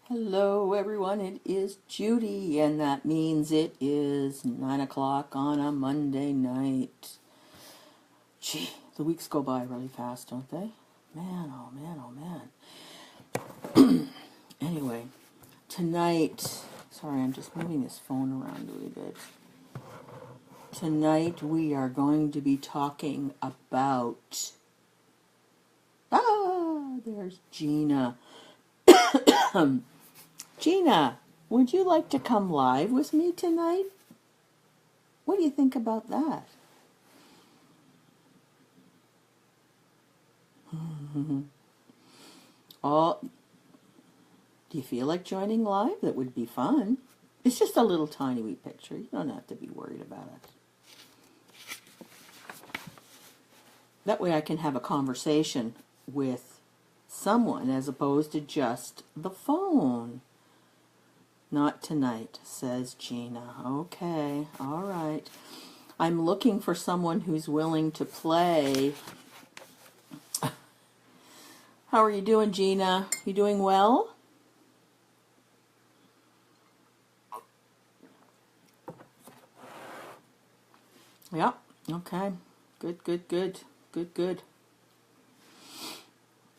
Hello everyone, it is Judy, and that means it is 9 o'clock on a Monday night. Gee, the weeks go by really fast, don't they? Man, oh man, oh man. Anyway, tonight, sorry, I'm just moving this phone around a little bit. Tonight we are going to be talking about, there's Gina. Gina, would you like to come live with me tonight? What do you think about that? Oh, do you feel like joining live? That would be fun. It's just a little tiny wee picture. You don't have to be worried about it. That way I can have a conversation with someone as opposed to just the phone. Not tonight, says Gina. Okay, all right. I'm looking for someone who's willing to play. How are you doing, Gina? You doing well? Yeah, okay. Good, good, good. Good, good.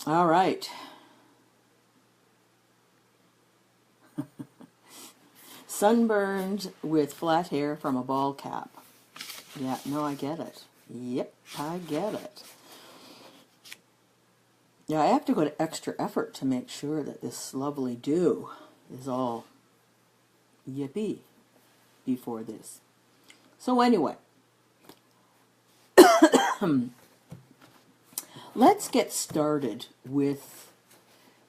All right. Sunburned with flat hair from a ball cap. Yeah, no, I get it. Yep, I get it. Yeah, I have to go to extra effort to make sure that this lovely dew is all yippee before this. So anyway, let's get started with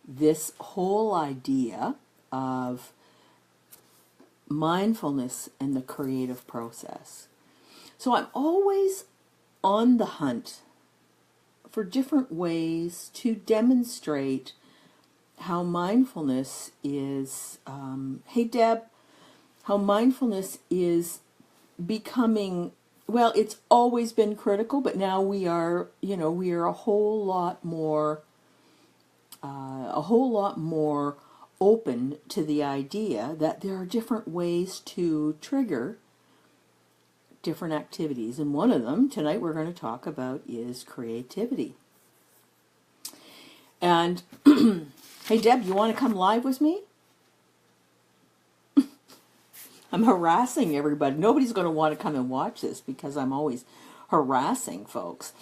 this whole idea of mindfulness and the creative process. So I'm always on the hunt for different ways to demonstrate how mindfulness is, hey Deb, how mindfulness is becoming, well, it's always been critical, but now we are a whole lot more open to the idea that there are different ways to trigger different activities, and one of them tonight we're going to talk about is creativity. And hey Deb, you want to come live with me? I'm harassing everybody. Nobody's going to want to come and watch this because I'm always harassing folks.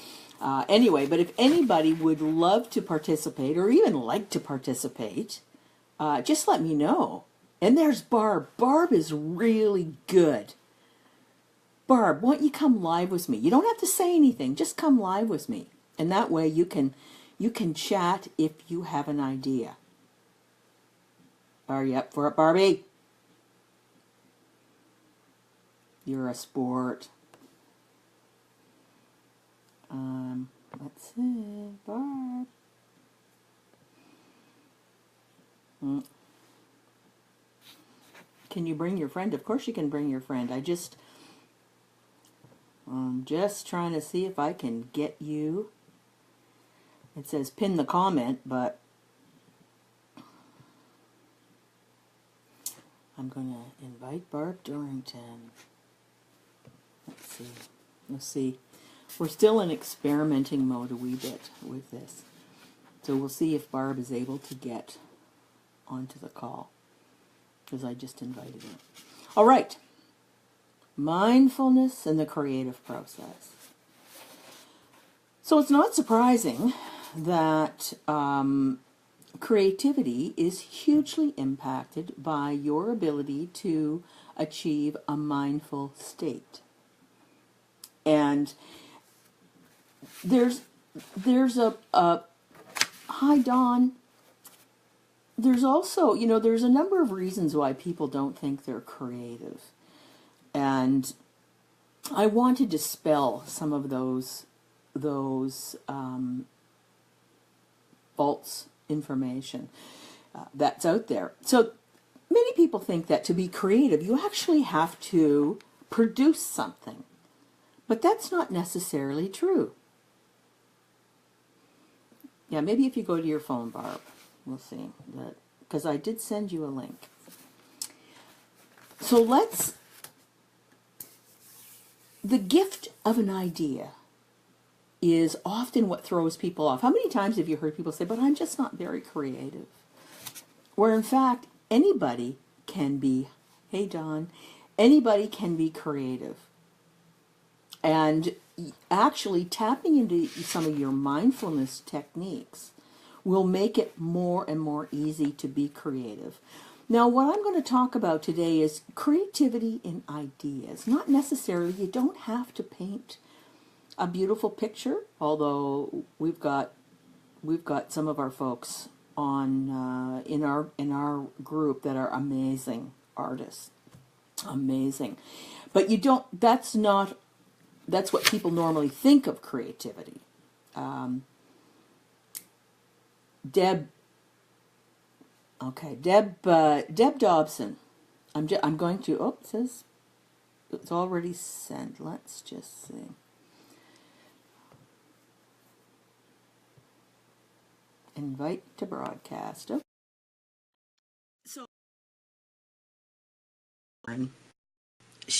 Anyway, but if anybody would love to participate or even like to participate, just let me know. And there's Barb. Barb is really good. Barb, why don't you come live with me? You don't have to say anything. Just come live with me. And that way you can chat if you have an idea. Are you up for it, Barbie? You're a sport. Let's see, Barb. Can you bring your friend? Of course you can bring your friend. I'm just trying to see if I can get you. It says pin the comment, but I'm going to invite Barb Dorrington. Let's see. We're still in experimenting mode a wee bit with this. So we'll see if Barb is able to get onto the call, because I just invited her. All right. Mindfulness and the creative process. So it's not surprising that creativity is hugely impacted by your ability to achieve a mindful state. And there's a hi Dawn. There's also, there's a number of reasons why people don't think they're creative. And I want to dispel some of those false information that's out there. So many people think that to be creative, you actually have to produce something. But that's not necessarily true. Yeah, maybe if you go to your phone, Barb, we'll see. because I did send you a link. So the gift of an idea is often what throws people off. How many times have you heard people say, but I'm just not very creative? Where in fact, anybody can be, hey Don, anybody can be creative. And actually tapping into some of your mindfulness techniques will make it more and more easy to be creative. Now, what I'm going to talk about today is creativity in ideas. Not necessarily, you don't have to paint a beautiful picture, although we've got some of our folks on in our group that are amazing artists. Amazing. But you don't, that's what people normally think of creativity. Deb Dobson. I'm going to, it says it's already sent. Let's just see. Invite to broadcast. Okay. So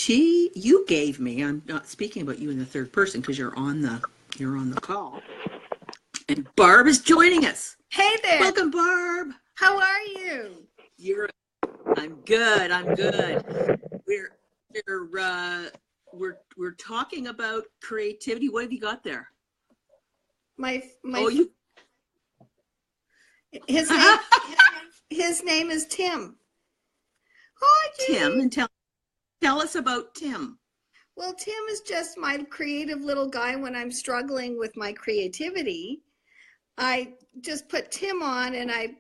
you gave me, I'm not speaking about you in the third person because you're on the call. And Barb is joining us. Hey there. Welcome, Barb. How are you? I'm good. We're talking about creativity. What have you got there? His name is Tim. Oh, Tim, and tell us about Tim. Well, Tim is just my creative little guy when I'm struggling with my creativity. I just put Tim on and I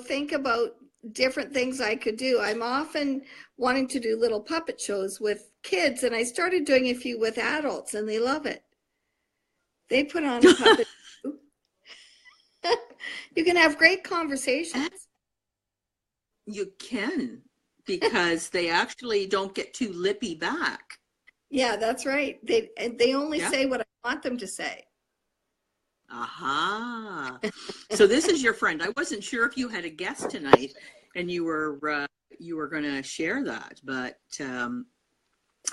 think about different things I could do. I'm often wanting to do little puppet shows with kids, and I started doing a few with adults, and they love it. They put on a puppet show. You can have great conversations. You can, because they actually don't get too lippy back. Yeah, that's right. They only say what I want them to say. Aha. So this is your friend. I wasn't sure if you had a guest tonight and you were going to share that, but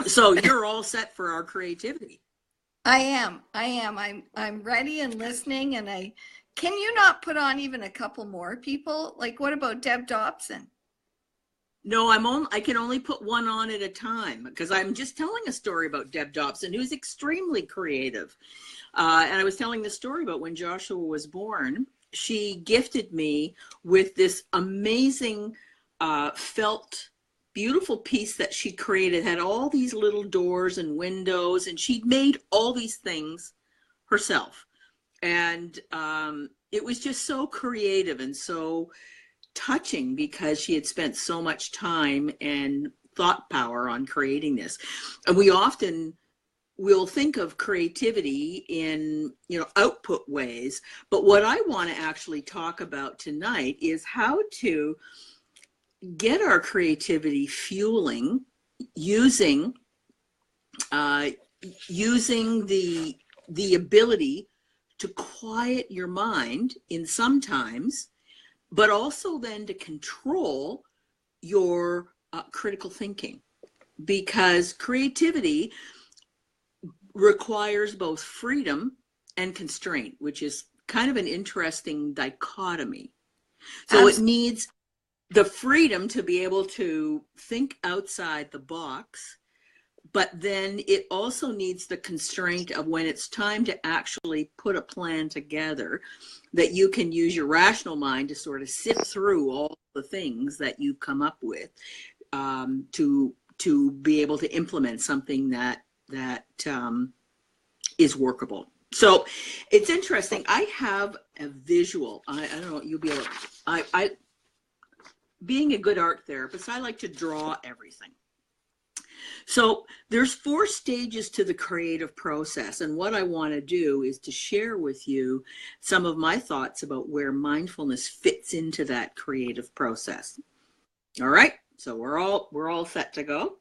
so you're all set for our creativity. I am. I'm ready and listening, and can you not put on even a couple more people? Like, what about Deb Dobson? No, I can only put one on at a time because I'm just telling a story about Deb Dobson, who's extremely creative. And I was telling the story about when Joshua was born. She gifted me with this amazing felt, beautiful piece that she created. Had all these little doors and windows, and she'd made all these things herself. And it was just so creative and so touching because she had spent so much time and thought power on creating this. And we often will think of creativity in output ways, but what I want to actually talk about tonight is how to get our creativity fueling using the ability to quiet your mind in sometimes, but also then to control your critical thinking, because creativity requires both freedom and constraint, which is kind of an interesting dichotomy. So It needs the freedom to be able to think outside the box, but then it also needs the constraint of when it's time to actually put a plan together, that you can use your rational mind to sort of sift through all the things that you come up with to be able to implement something that is workable. So it's interesting. I have a visual. I don't know. You'll be able. I being a good art therapist, I like to draw everything. So there's 4 stages to the creative process, and what I want to do is to share with you some of my thoughts about where mindfulness fits into that creative process. All right, so we're all set to go.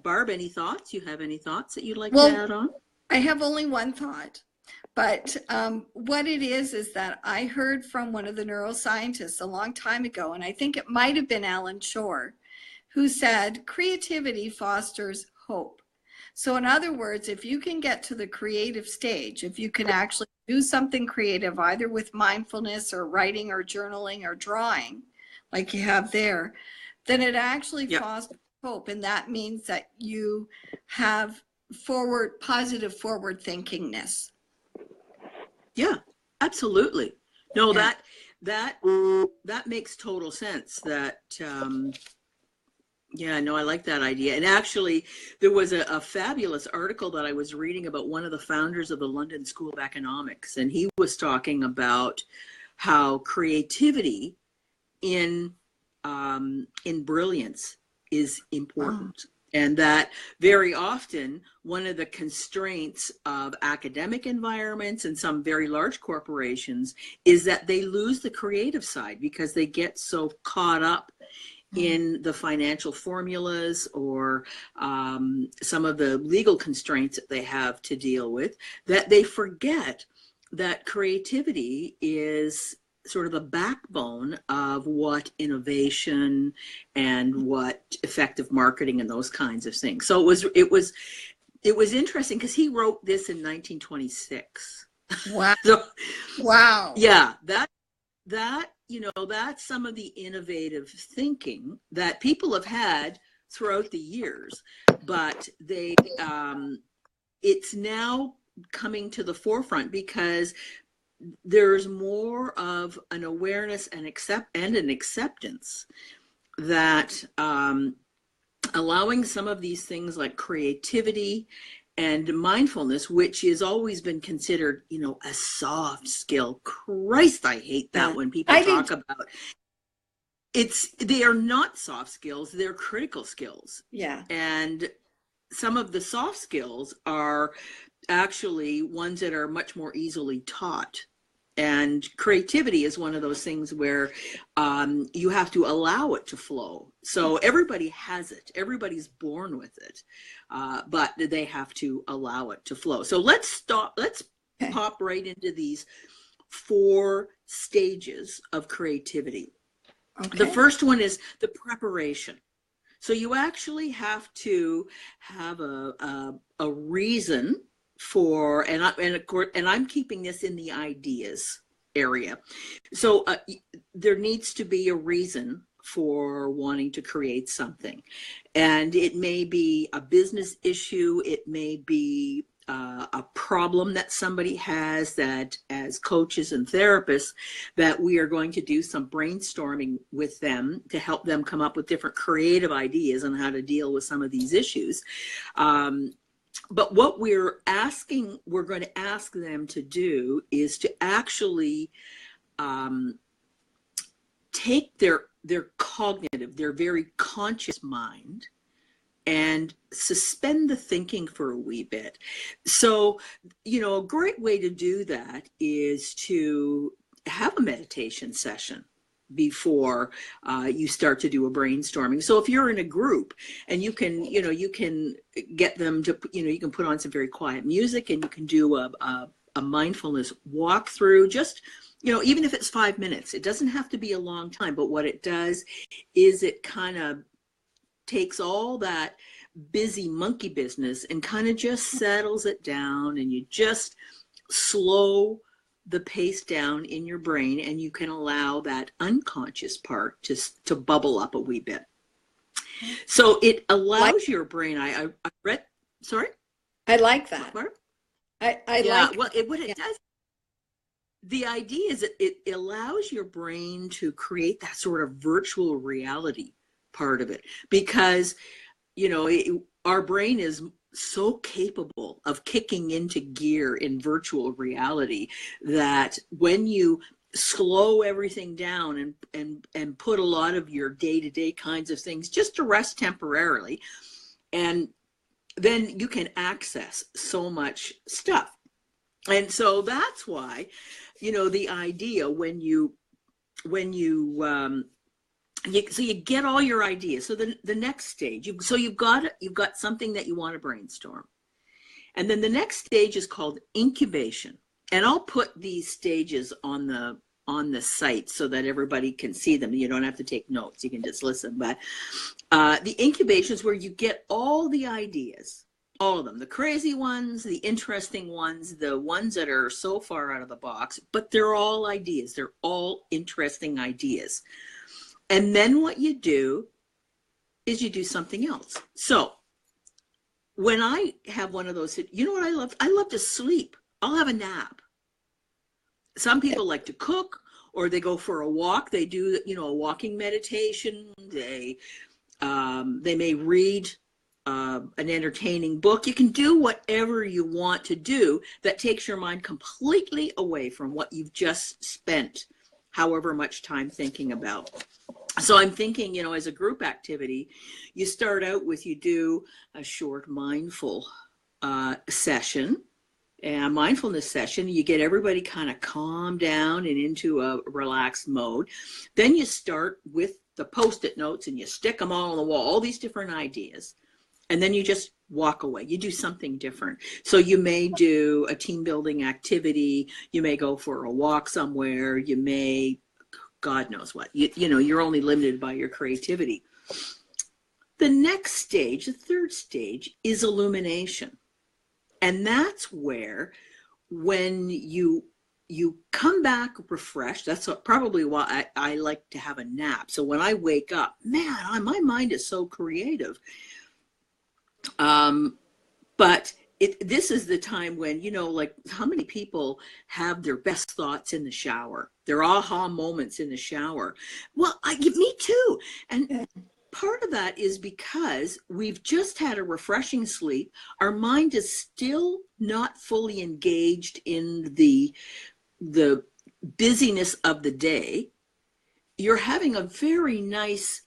Barb, any thoughts? You have any thoughts that you'd like to add on? I have only one thought. But what it is that I heard from one of the neuroscientists a long time ago, and I think it might have been Alan Shore, who said creativity fosters hope. So in other words, if you can get to the creative stage, if you can actually do something creative, either with mindfulness or writing or journaling or drawing, like you have there, then it actually Yep. fosters hope. And that means that you have positive forward thinkingness. Yeah, absolutely. No, Yeah. that makes total sense. Yeah, no, I like that idea. And actually, there was a fabulous article that I was reading about one of the founders of the London School of Economics, and he was talking about how creativity in brilliance is important. And that very often one of the constraints of academic environments and some very large corporations is that they lose the creative side because they get so caught up in the financial formulas or some of the legal constraints that they have to deal with, that they forget that creativity is sort of the backbone of what innovation and what effective marketing and those kinds of things. So it was interesting because he wrote this in 1926. Wow. So Wow. yeah, that's some of the innovative thinking that people have had throughout the years, but it's now coming to the forefront because there's more of an awareness and an acceptance that allowing some of these things like creativity and mindfulness, which has always been considered, a soft skill. Christ, I hate that when people talk about they are not soft skills, they're critical skills. Yeah. And some of the soft skills are actually ones that are much more easily taught. And creativity is one of those things where you have to allow it to flow. So everybody has it. Everybody's born with it. But they have to allow it to flow. So let's pop right into these 4 stages of creativity. Okay. The first one is the preparation. So you actually have to have a reason for, and I'm keeping this in the ideas area. So there needs to be a reason for wanting to create something. And it may be a business issue. It may be a problem that somebody has, that as coaches and therapists, that we are going to do some brainstorming with them to help them come up with different creative ideas on how to deal with some of these issues. But what we're going to ask them to do is to actually take their cognitive, their very conscious mind, and suspend the thinking for a wee bit. So, a great way to do that is to have a meditation session before you start to do a brainstorming. So if you're in a group and you can get them to, you can put on some very quiet music and you can do a mindfulness walkthrough, just, even if it's 5 minutes, it doesn't have to be a long time, but what it does is it kind of takes all that busy monkey business and kind of just settles it down, and you just slow the pace down in your brain, and you can allow that unconscious part to bubble up a wee bit. So it allows your brain. I read. Sorry. I like that. What it does. The idea is that it allows your brain to create that sort of virtual reality part of it, because our brain is so capable of kicking into gear in virtual reality that when you slow everything down and put a lot of your day-to-day kinds of things just to rest temporarily, and then you can access so much stuff. And so that's why, the idea when you get all your ideas. So the next stage, you've got something that you want to brainstorm. And then the next stage is called incubation. and I'll put these stages on the site so that everybody can see them. You don't have to take notes, you can just listen. But the incubation is where you get all the ideas, all of them, the crazy ones, the interesting ones, the ones that are so far out of the box, but they're all ideas. They're all interesting ideas. And then what you do is you do something else. So when I have one of those, you know what I love? I love to sleep. I'll have a nap. Some people like to cook, or they go for a walk. They do, a walking meditation. They may read an entertaining book. You can do whatever you want to do that takes your mind completely away from what you've just spent however much time thinking about. So I'm thinking, as a group activity, you start out with, you do a short mindful session, a mindfulness session. You get everybody kind of calm down and into a relaxed mode. Then you start with the Post-it notes and you stick them all on the wall, all these different ideas. And then you just walk away. You do something different. So you may do a team building activity. You may go for a walk somewhere. You may, God knows what. You're only limited by your creativity. The next stage, the third stage, is illumination. And that's where, when you come back refreshed, that's probably why I like to have a nap. So when I wake up, man, my mind is so creative. But this is the time when, like, how many people have their best thoughts in the shower, their aha moments in the shower? Well, me too. And part of that is because we've just had a refreshing sleep. Our mind is still not fully engaged in the busyness of the day. You're having a very nice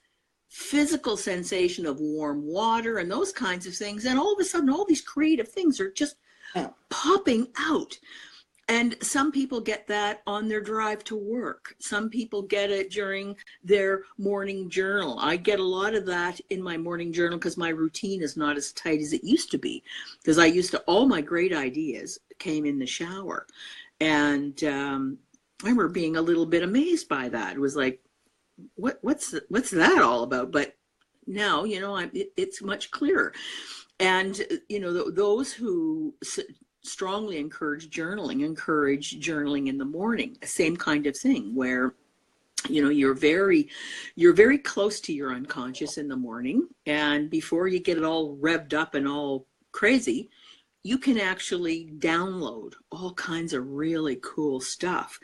physical sensation of warm water and those kinds of things. And all of a sudden, all these creative things are just popping out. And some people get that on their drive to work. Some people get it during their morning journal. I get a lot of that in my morning journal because my routine is not as tight as it used to be. Because all my great ideas came in the shower. And I remember being a little bit amazed by that. It was like, what's that all about? But now, it's much clearer. And, those who strongly encourage journaling in the morning, same kind of thing, where you're very close to your unconscious in the morning, and before you get it all revved up and all crazy, you can actually download all kinds of really cool stuff.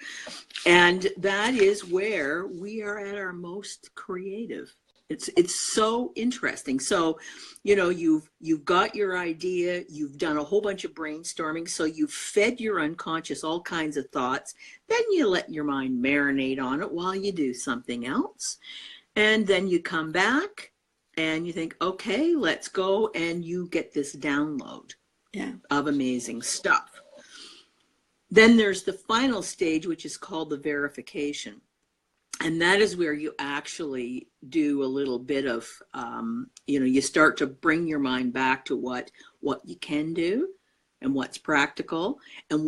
And that is where we are at our most creative. It's so interesting. So, you've got your idea, you've done a whole bunch of brainstorming, so you've fed your unconscious all kinds of thoughts. Then you let your mind marinate on it while you do something else. And then you come back and you think, okay, let's go, and you get this download of amazing stuff. Then there's the final stage, which is called the verification. And that is where you actually do a little bit of, you start to bring your mind back to what you can do and what's practical and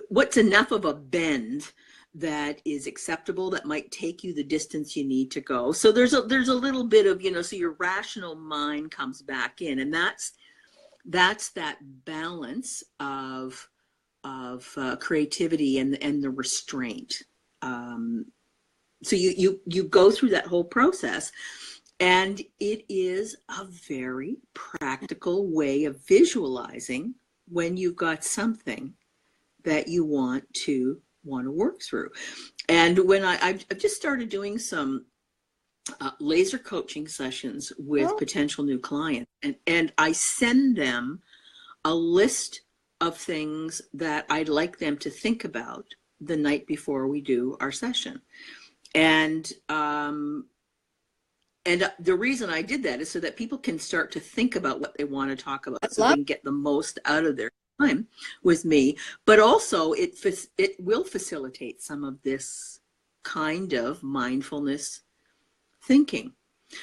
what's enough of a bend that is acceptable, that might take you the distance you need to go. So there's a little bit of, so your rational mind comes back in, and that's that balance of creativity and the restraint. So you go through that whole process, and it is a very practical way of visualizing when you've got something that you want to work through. And when I've just started doing some laser coaching sessions with potential new clients, and I send them a list of things that I'd like them to think about the night before we do our session. And the reason I did that is so that people can start to think about what they want to talk about, so they can get the most out of their time with me. But also it will facilitate some of this kind of mindfulness thinking.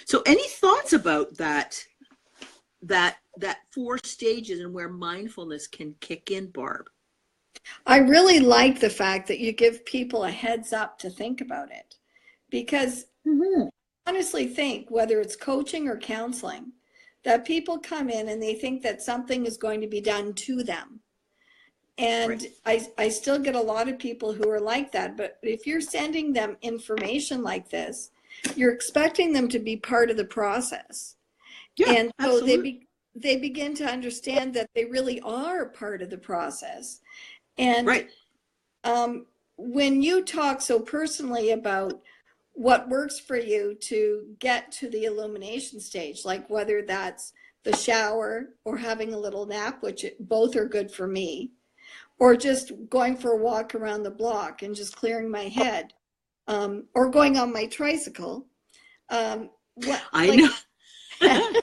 So any thoughts about that 4 stages and where mindfulness can kick in, Barb? I really like the fact that you give people a heads up to think about it, because Hmm. I honestly think whether it's coaching or counseling, that people come in and they think that something is going to be done to them. Right. And I still get a lot of people who are like that. But if you're sending them information like this, you're expecting them to be part of the process. Yeah, And so absolutely. they begin to understand that they really are part of the process. And Right. um, when you talk so personally about what works for you to get to the illumination stage, like whether that's the shower or having a little nap, which both are good for me, or just going for a walk around the block and just clearing my head, or going on my tricycle. What I like, know.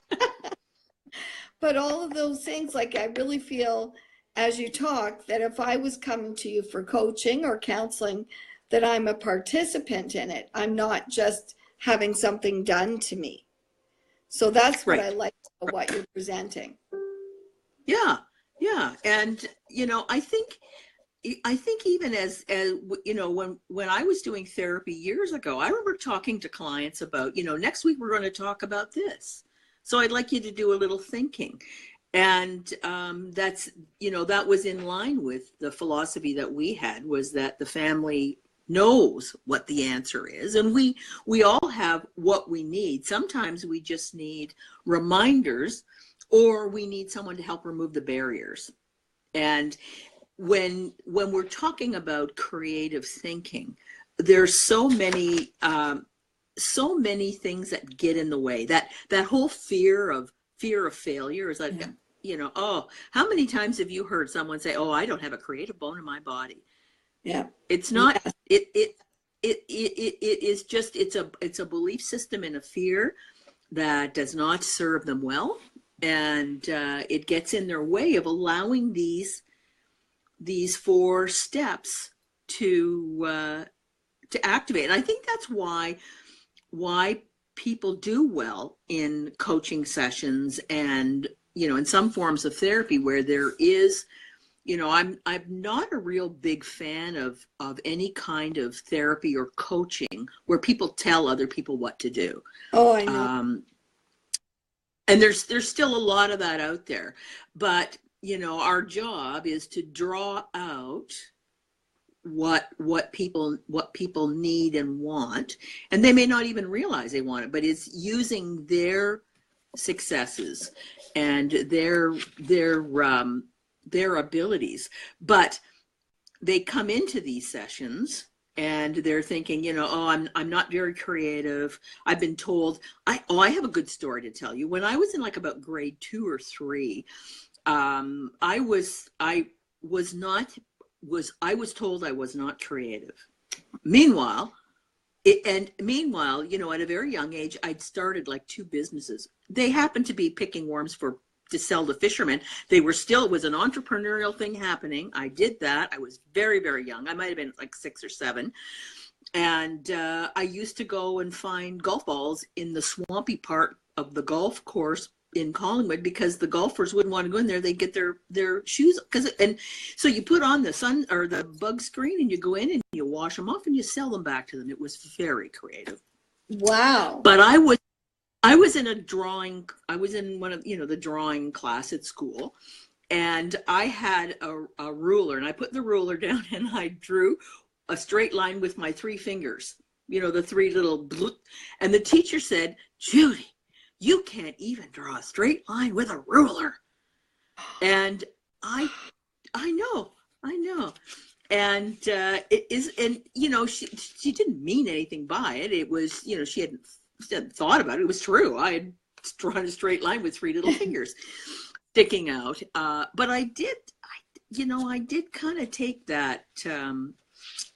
but all of those things, like I really feel as you talk that if I was coming to you for coaching or counseling, that I'm a participant in it. I'm not just having something done to me. So that's what I Right. like about what you're presenting. Yeah. Yeah. And I think even as when I was doing therapy years ago, I remember talking to clients about, next week we're going to talk about this. So I'd like you to do a little thinking. And that was in line with the philosophy that we had, was that the family knows what the answer is, and we all have what we need. Sometimes we just need reminders, or we need someone to help remove the barriers. And when we're talking about creative thinking, there's so many things that get in the way. That whole fear of failure is like, Yeah. oh, how many times have you heard someone say, oh, I don't have a creative bone in my body? Yeah. It's not. Yes. It is just, it's a belief system and a fear that does not serve them well, and it gets in their way of allowing these four steps to activate. And I think that's why people do well in coaching sessions, and in some forms of therapy where there is, I'm not a real big fan of any kind of therapy or coaching where people tell other people what to do. Oh, I know. um, and there's still a lot of that out there, but our job is to draw out what people need and want, and they may not even realize they want it, but it's using their successes and their abilities. But they come into these sessions and they're thinking, oh, I'm not very creative. I've been told. I have a good story to tell you. When I was in like about grade 2 or 3, I was told I was not creative. Meanwhile, at a very young age, I'd started like 2 businesses. They happened to be picking worms to sell to fishermen. It was an entrepreneurial thing happening. I did that. I was very, very young. I might have been like 6 or 7. And I used to go and find golf balls in the swampy part of the golf course in Collingwood, because the golfers wouldn't want to go in there. They'd get their shoes, and so you put on the sun or the bug screen and you go in and you wash them off and you sell them back to them. It was very creative. Wow. But I was in a drawing. I was in one of the drawing class at school, and I had a ruler, and I put the ruler down and I drew a straight line with my 3 fingers. The 3 little, and the teacher said, "Judy, you can't even draw a straight line with a ruler." And I know, and it is, and she didn't mean anything by it. It was, she hadn't thought about it. It was true. I had drawn a straight line with 3 little fingers sticking out. But I did kind of take that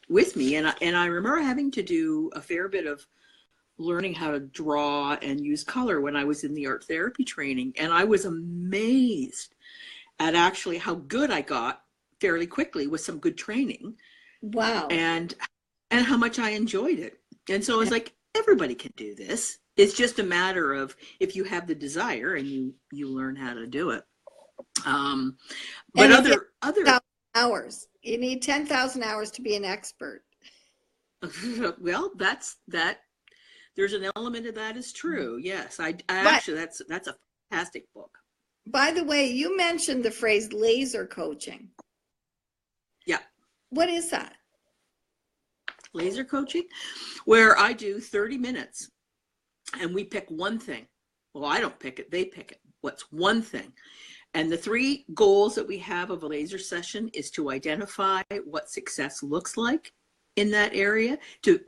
with me, and I remember having to do a fair bit of learning how to draw and use color when I was in the art therapy training, and I was amazed at actually how good I got fairly quickly with some good training, Wow. and how much I enjoyed it. And so it's like, everybody can do this. It's just a matter of if you have the desire and you learn how to do it. But And if you other have hours, You need 10,000 hours to be an expert. Well, that. There's an element of that is true. Yes, I But actually that's a fantastic book. by the way, you mentioned the phrase laser coaching. Yeah, What is that? laser coaching, where I do 30 minutes, and we pick one thing. Well, I don't pick it; they pick it. What's one thing? And the three goals that we have of a laser session is to identify what success looks like in that area, to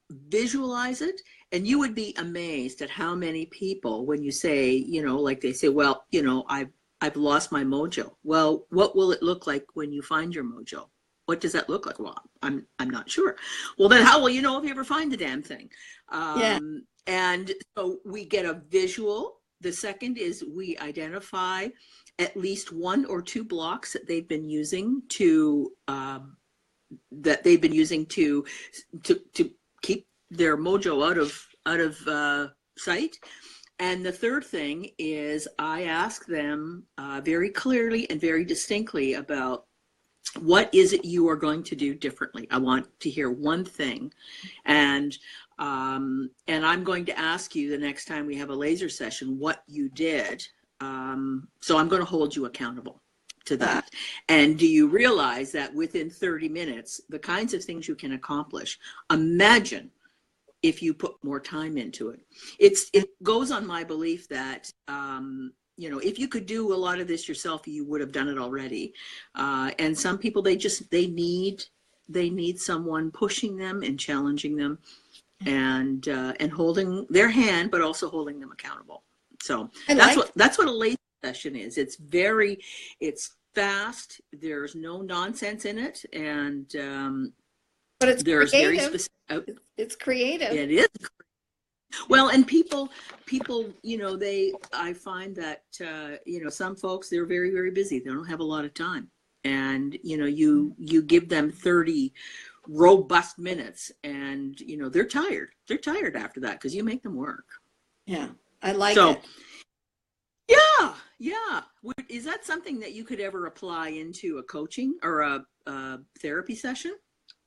visualize it. And you would be amazed at how many people, when you say, like they say, well, I've lost my mojo. Well, what will it look like when you find your mojo? What does that look like? Well, I'm not sure. Well, then how will you know if you ever find the damn thing? Yeah. And so we get a visual. The second is we identify at least one or two blocks that they've been using to keep their mojo out of sight. And the third thing is I ask them very clearly and very distinctly about what is it you are going to do differently. I want to hear one thing, and I'm going to ask you the next time we have a laser session what you did. So I'm going to hold you accountable to that. And do you realize that within 30 minutes, the kinds of things you can accomplish? Imagine if you put more time into it. It goes on my belief that if you could do a lot of this yourself, you would have done it already. And some people, they need someone pushing them and challenging them, and holding their hand, but also holding them accountable. So that's what a laser session is. It's fast. There's no nonsense in it, and but it's there's creative. very specific. It's creative. It is. Well, and people, I find that, some folks, they're very, very busy. They don't have a lot of time. And, you give them 30 robust minutes and, they're tired. They're tired after that because you make them work. Yeah, I like it. Yeah. Is that something that you could ever apply into a coaching or a therapy session?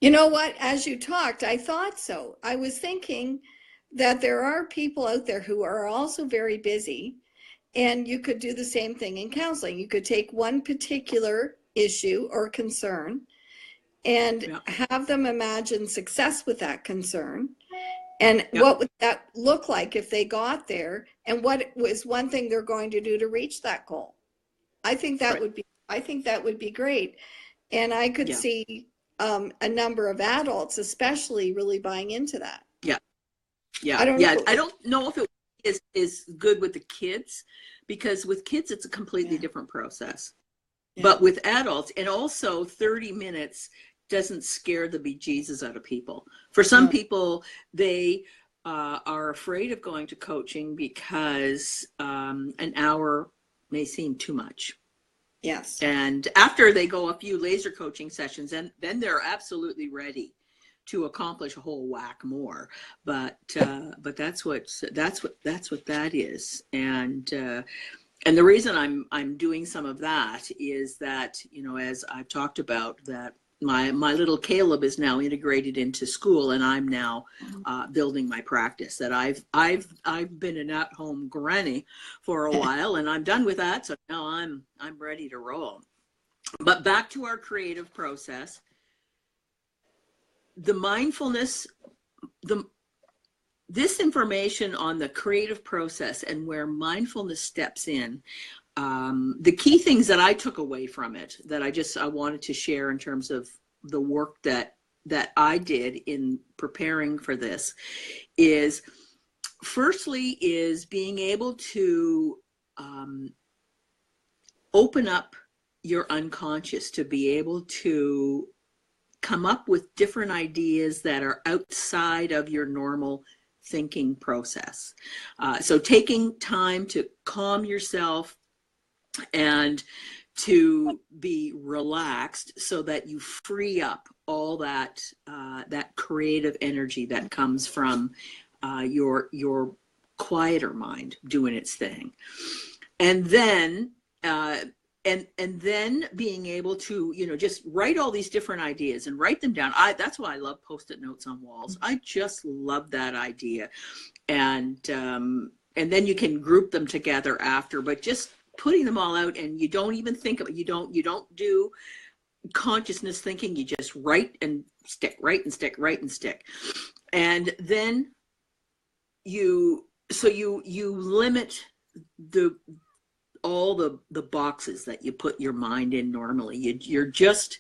You know what? As you talked, I thought so. I was thinking that there are people out there who are also very busy, and you could do the same thing in counseling. You could take one particular issue or concern and have them imagine success with that concern. And what would that look like if they got there? And what was one thing they're going to do to reach that goal? I think that would be great. And I could see a number of adults, especially, really buying into that. Yeah. I don't know if it is good with the kids, because with kids it's a completely different process. Yeah. But with adults, and also 30 minutes doesn't scare the bejesus out of people. For some people, they are afraid of going to coaching because an hour may seem too much. Yes. And after they go a few laser coaching sessions, and then they're absolutely ready to accomplish a whole whack more. But that's what that is. And the reason I'm doing some of that is that, as I've talked about, that my little Caleb is now integrated into school, and I'm now building my practice. That I've been an at-home granny for a while, and I'm done with that. So now I'm ready to roll. But back to our creative process. The mindfulness, this information on the creative process and where mindfulness steps in, the key things that I took away from it that I wanted to share in terms of the work that I did in preparing for this is, firstly, is being able to open up your unconscious, to be able to come up with different ideas that are outside of your normal thinking process. So taking time to calm yourself and to be relaxed so that you free up all that creative energy that comes from your quieter mind doing its thing. And then and then being able to, you know, just write all these different ideas and write them down. That's why I love post-it notes on walls. I just love that idea. And then you can group them together after, but just putting them all out, and you don't even think of it. You don't do consciousness thinking. You just write and stick, write and stick, write and stick. And then you limit all the boxes that you put your mind in normally. You're just,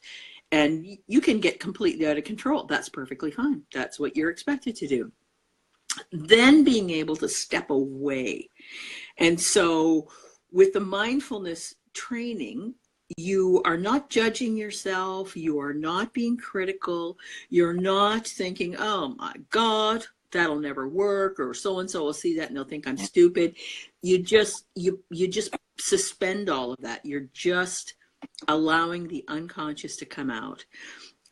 and you can get completely out of control. That's perfectly fine. That's what you're expected to do. Then being able to step away. And so with the mindfulness training, you are not judging yourself. You are not being critical. You're not thinking, oh my God, that'll never work, or so-and-so will see that and they'll think I'm stupid. You just suspend all of that. You're just allowing the unconscious to come out.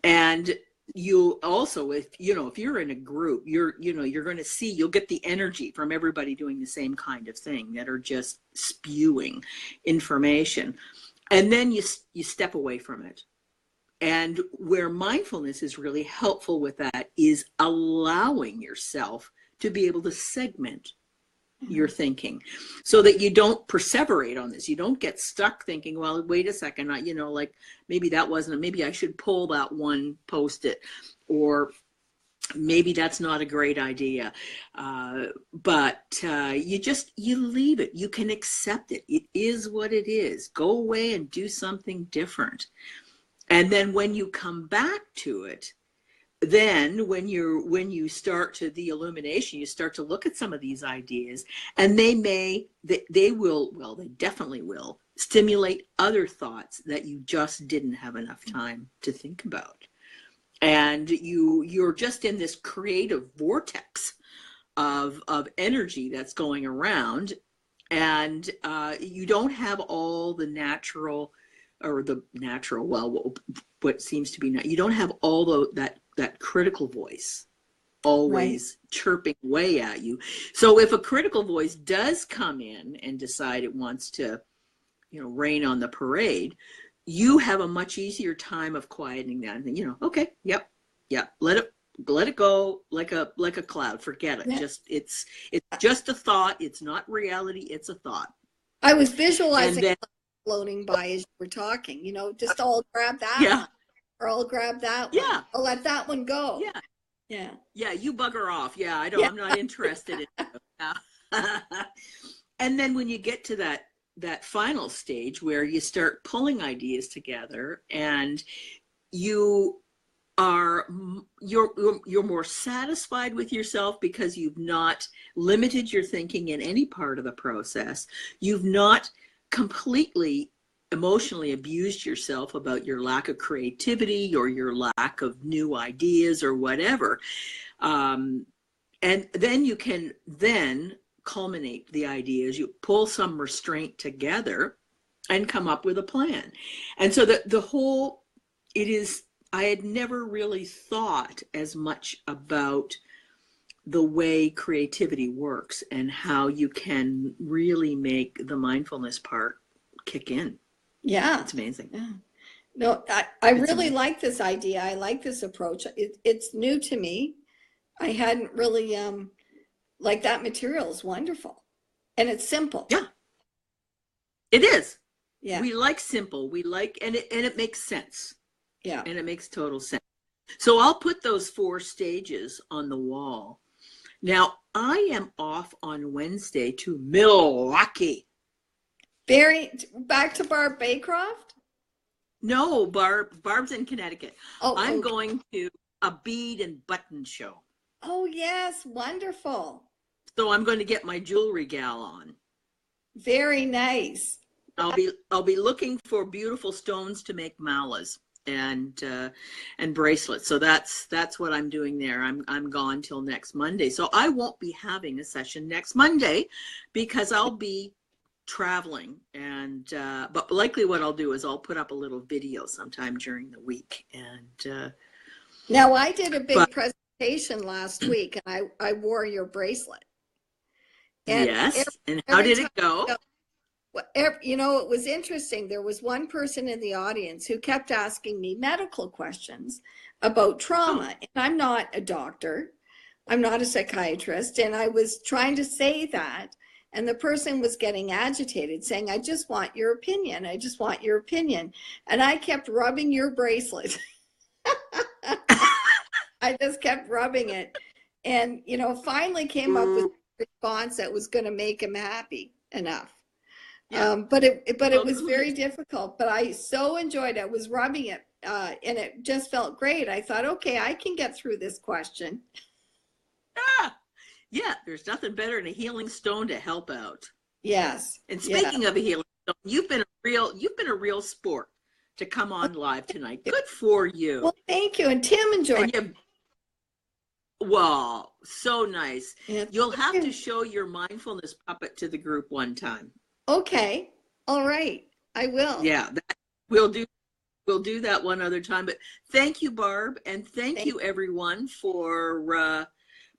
And you also, if you're in a group, you're going to see, you'll get the energy from everybody doing the same kind of thing, that are just spewing information. And then you step away from it. And where mindfulness is really helpful with that is allowing yourself to be able to segment your thinking, so that you don't perseverate on this. You don't get stuck thinking, well, wait a second, like maybe that wasn't, maybe I should pull that one post-it, or maybe that's not a great idea. But you leave it. You can accept it. It is what it is. Go away and do something different. And then when you come back to it, then when you start to the illumination, you start to look at some of these ideas, and they definitely will stimulate other thoughts that you just didn't have enough time to think about. And you're just in this creative vortex of energy that's going around, and you don't have all the natural, what seems to be, you don't have all that critical voice always chirping away at you. So if a critical voice does come in and decide it wants to, rain on the parade, you have a much easier time of quieting down and okay, yep, let it go, like a cloud. Forget it. Yeah. It's just a thought. It's not reality. It's a thought. I was visualizing floating by as you were talking, just I'll grab that one, or I'll grab that one. I'll let that one go. Yeah, you bugger off. I'm not interested in it. And then when you get to that final stage where you start pulling ideas together, and you're more satisfied with yourself because you've not limited your thinking in any part of the process. You've not completely emotionally abused yourself about your lack of creativity or your lack of new ideas or whatever. And then you can culminate the ideas. You pull some restraint together and come up with a plan. And so I had never really thought as much about the way creativity works and how you can really make the mindfulness part kick in. Yeah. It's amazing. Yeah. No, I really like this idea. I like this approach. It's new to me. I hadn't really, that material is wonderful. And it's simple. Yeah. It is. Yeah. We like simple. We like, and it makes sense. Yeah. And it makes total sense. So I'll put those 4 stages on the wall. Now, I am off on Wednesday to Milwaukee. Back to Barb Baycroft? No, Barb's in Connecticut. I'm okay. going to a bead and button show. Oh, yes. Wonderful. So I'm going to get my jewelry gal on. Very nice. I'll be looking for beautiful stones to make malas and bracelets. So that's what I'm doing there. I'm gone till next Monday. So I won't be having a session next Monday because I'll be traveling, and but likely what I'll do is I'll put up a little video sometime during the week. And now I did a big presentation last week, and I wore your bracelet. And how did it go? You know, it was interesting. There was one person in the audience who kept asking me medical questions about trauma. And I'm not a doctor, I'm not a psychiatrist. And I was trying to say that. And the person was getting agitated, saying, I just want your opinion. I just want your opinion. And I kept rubbing your bracelet. I just kept rubbing it. And, you know, finally came up with a response that was going to make him happy enough. Yeah. But it was very difficult, but I so enjoyed it. I was rubbing it, and it just felt great. I thought, okay, I can get through this question. Yeah, there's nothing better than a healing stone to help out. Yes. And speaking of a healing stone, you've been a real sport to come on live tonight. Good for you. Well, thank you. And Tim enjoyed it. Wow, so nice. Yeah, You'll have to show your mindfulness puppet to the group one time. Okay. All right. I will. Yeah, we'll do that one other time. But thank you, Barb, and thank you everyone for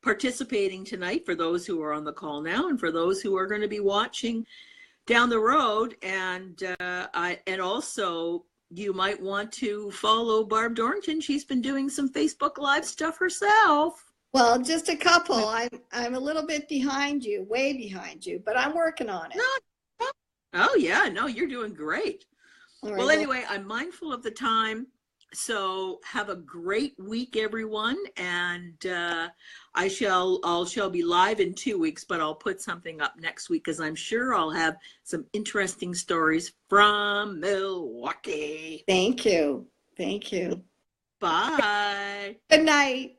participating tonight, for those who are on the call now and for those who are going to be watching down the road. And also you might want to follow Barb Dorrington. She's been doing some Facebook Live stuff herself. Well, just a couple. I'm a little bit behind you, way behind you, but I'm working on it. Oh yeah, no, you're doing great. Right, well, anyway, I'm mindful of the time, so have a great week, everyone. And I shall be live in 2 weeks, but I'll put something up next week because I'm sure I'll have some interesting stories from Milwaukee. Thank you. Thank you. Bye. Good night.